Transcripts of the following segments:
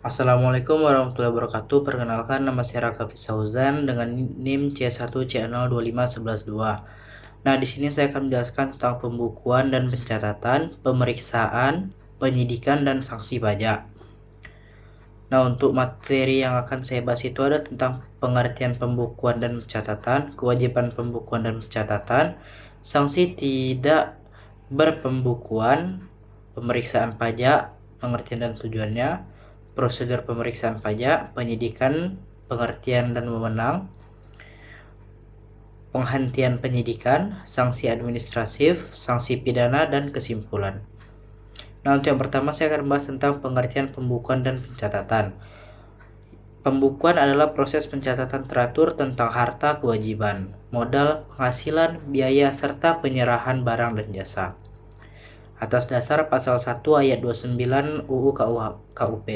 Assalamualaikum warahmatullahi wabarakatuh. Perkenalkan, nama saya Raka Fisauzan dengan NIM C1CL025112. Nah, di sini saya akan menjelaskan tentang pembukuan dan pencatatan, pemeriksaan, penyidikan, dan sanksi pajak. Nah, untuk materi yang akan saya bahas itu ada tentang pengertian pembukuan dan pencatatan, kewajiban pembukuan dan pencatatan, sanksi tidak berpembukuan, pemeriksaan pajak, pengertian dan tujuannya, prosedur pemeriksaan pajak, penyidikan, pengertian dan wewenang, penghentian penyidikan, sanksi administratif, sanksi pidana, dan kesimpulan. Nah, untuk yang pertama saya akan membahas tentang pengertian pembukuan dan pencatatan. Pembukuan adalah proses pencatatan teratur tentang harta kewajiban, modal, penghasilan, biaya, serta penyerahan barang dan jasa. Atas dasar pasal 1 ayat 29 UU KUP.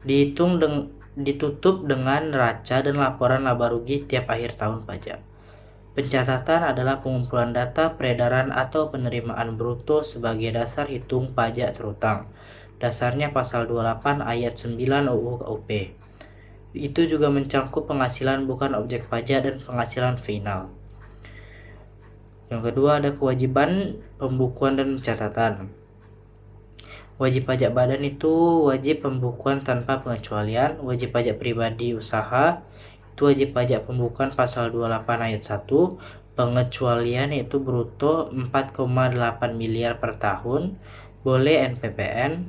Ditutup dengan neraca dan laporan laba rugi tiap akhir tahun pajak. Pencatatan adalah pengumpulan data peredaran atau penerimaan bruto sebagai dasar hitung pajak terutang. Dasarnya pasal 28 ayat 9 UU KUP. Itu juga mencangkup penghasilan bukan objek pajak dan penghasilan final. Yang kedua ada kewajiban pembukuan dan pencatatan. Wajib pajak badan itu wajib pembukuan tanpa pengecualian. Wajib pajak pribadi usaha itu wajib pajak pembukuan pasal 28 ayat 1. Pengecualian itu bruto 4,8 miliar per tahun. Boleh NPPN.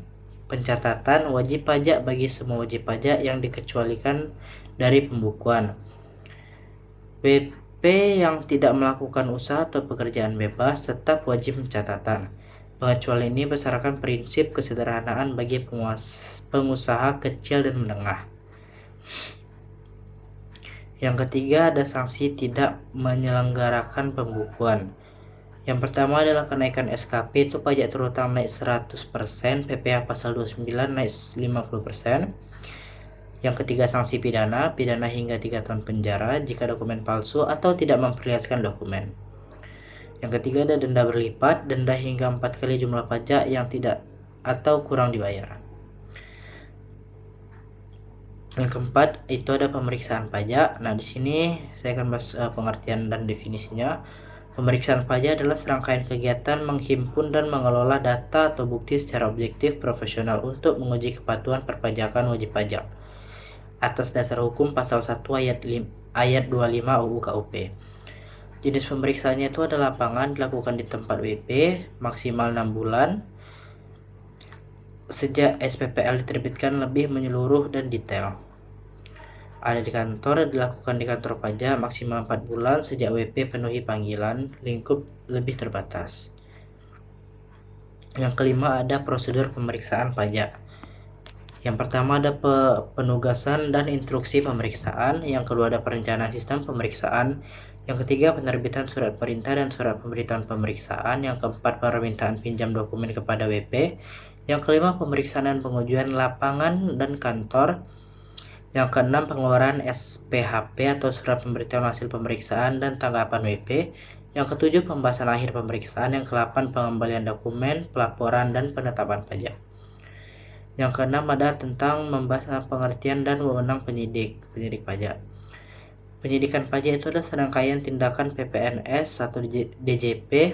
Pencatatan wajib pajak bagi semua wajib pajak yang dikecualikan dari pembukuan. WP yang tidak melakukan usaha atau pekerjaan bebas tetap wajib pencatatan. Pengecualian ini berdasarkan prinsip kesederhanaan bagi pengusaha kecil dan menengah. Yang ketiga ada sanksi tidak menyelenggarakan pembukuan. Yang pertama adalah kenaikan SKP itu pajak terutang naik 100%, PPh pasal 29 naik 50%. Yang ketiga sanksi pidana hingga 3 tahun penjara jika dokumen palsu atau tidak memperlihatkan dokumen. Yang ketiga ada denda berlipat, denda hingga 4 kali jumlah pajak yang tidak atau kurang dibayar. Yang keempat itu ada pemeriksaan pajak. Nah, di sini saya akan bahas pengertian dan definisinya. Pemeriksaan pajak adalah serangkaian kegiatan menghimpun dan mengelola data atau bukti secara objektif profesional untuk menguji kepatuhan perpajakan wajib pajak atas dasar hukum pasal 1 ayat 25 UU KUP. Jenis pemeriksaannya itu ada lapangan dilakukan di tempat WP maksimal 6 bulan sejak SPPL diterbitkan lebih menyeluruh dan detail. Ada di kantor dilakukan di kantor pajak maksimal 4 bulan sejak WP penuhi panggilan lingkup lebih terbatas. Yang kelima ada prosedur pemeriksaan pajak. Yang pertama ada penugasan dan instruksi pemeriksaan. Yang kedua ada perencanaan sistem pemeriksaan. Yang ketiga penerbitan surat perintah dan surat pemberitahuan pemeriksaan. Yang keempat permintaan pinjam dokumen kepada WP. Yang kelima pemeriksaan dan pengujian lapangan dan kantor. Yang keenam pengeluaran SPHP atau surat pemberitahuan hasil pemeriksaan dan tanggapan WP. Yang ketujuh pembahasan akhir pemeriksaan. Yang kedelapan pengembalian dokumen, pelaporan, dan penetapan pajak. Yang keenam ada tentang membahas pengertian dan wewenang penyidik pajak. Penyidikan pajak itu adalah serangkaian tindakan PPNS atau DJP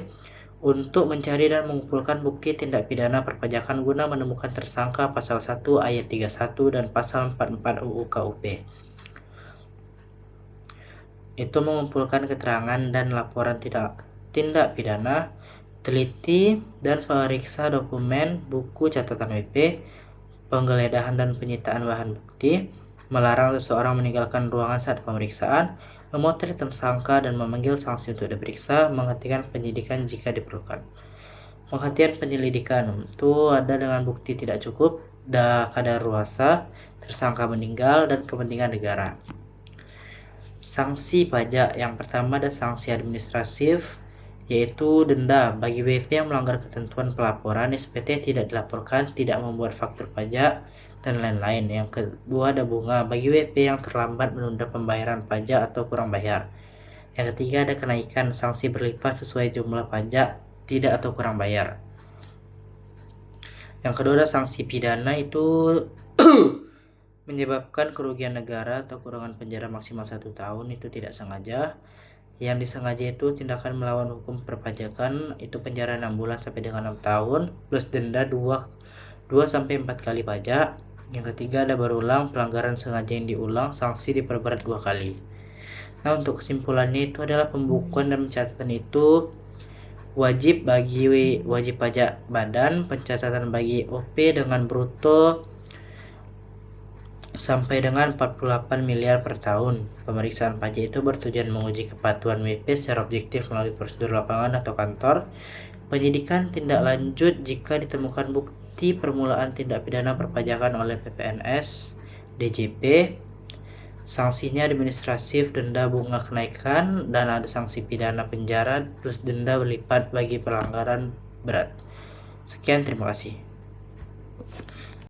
untuk mencari dan mengumpulkan bukti tindak pidana perpajakan guna menemukan tersangka pasal 1 ayat 31 dan pasal 44 UU KUP. Itu mengumpulkan keterangan dan laporan tindak pidana, teliti dan periksa dokumen, buku catatan WP, penggeledahan dan penyitaan bahan bukti, melarang seseorang meninggalkan ruangan saat pemeriksaan, memotret tersangka dan memanggil saksi untuk diperiksa, menghentikan penyidikan jika diperlukan. Penghentian penyelidikan itu ada dengan bukti tidak cukup, kadaruasa, tersangka meninggal, dan kepentingan negara. Sanksi pajak yang pertama ada sanksi administratif, yaitu denda bagi WP yang melanggar ketentuan pelaporan, SPT tidak dilaporkan, tidak membuat faktur pajak, dan lain-lain. Yang kedua ada bunga bagi WP yang terlambat menunda pembayaran pajak atau kurang bayar. Yang ketiga ada kenaikan sanksi berlipat sesuai jumlah pajak tidak atau kurang bayar. Yang kedua ada sanksi pidana, itu menyebabkan kerugian negara atau kurungan penjara maksimal 1 tahun, itu tidak sengaja. Yang disengaja itu tindakan melawan hukum perpajakan, itu penjara 6 bulan sampai dengan 6 tahun plus denda 2 sampai 4 kali pajak. Yang ketiga ada berulang, pelanggaran sengaja yang diulang, sanksi diperberat 2 kali. Nah, untuk kesimpulannya itu adalah pembukuan dan pencatatan itu wajib bagi wajib pajak badan, pencatatan bagi OP dengan bruto sampai dengan 48 miliar per tahun. Pemeriksaan pajak itu bertujuan menguji kepatuhan WP secara objektif melalui prosedur lapangan atau kantor. Penyidikan tindak lanjut jika ditemukan bukti permulaan tindak pidana perpajakan oleh PPNS, DJP. Sanksinya administratif, denda bunga kenaikan, dan ada sanksi pidana penjara plus denda berlipat bagi pelanggaran berat. Sekian, terima kasih.